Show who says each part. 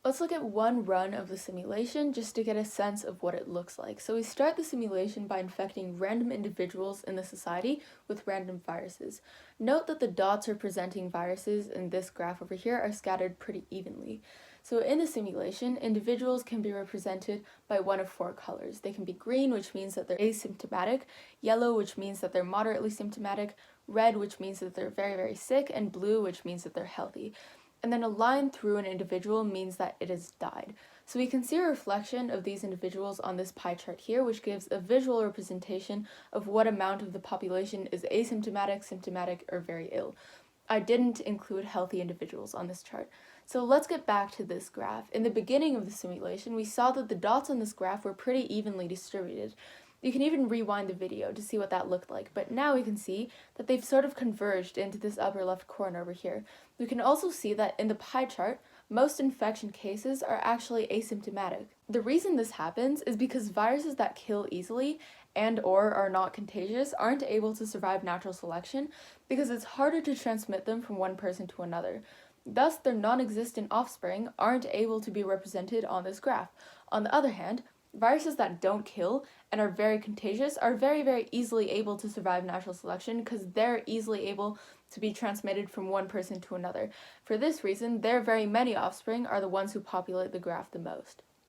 Speaker 1: Let's look at one run of the simulation just to get a sense of what it looks like. So we start the simulation by infecting random individuals in the society with random viruses. Note that the dots representing viruses in this graph over here are scattered pretty evenly. So in the simulation, individuals can be represented by one of four colors. They can be green, which means that they're asymptomatic, yellow, which means that they're moderately symptomatic, red, which means that they're very, very sick, and blue, which means that they're healthy. And then a line through an individual means that it has died. So we can see a reflection of these individuals on this pie chart here, which gives a visual representation of what amount of the population is asymptomatic, symptomatic, or very ill. I didn't include healthy individuals on this chart. So let's get back to this graph. In the beginning of the simulation, we saw that the dots on this graph were pretty evenly distributed. You can even rewind the video to see what that looked like, but now we can see that they've sort of converged into this upper left corner over here. We can also see that in the pie chart, most infection cases are actually asymptomatic. The reason this happens is because viruses that kill easily and or are not contagious aren't able to survive natural selection because it's harder to transmit them from one person to another. Thus, their non-existent offspring aren't able to be represented on this graph. On the other hand, viruses that don't kill and are very contagious are very, very easily able to survive natural selection because they're easily able to be transmitted from one person to another. For this reason, their very many offspring are the ones who populate the graph the most.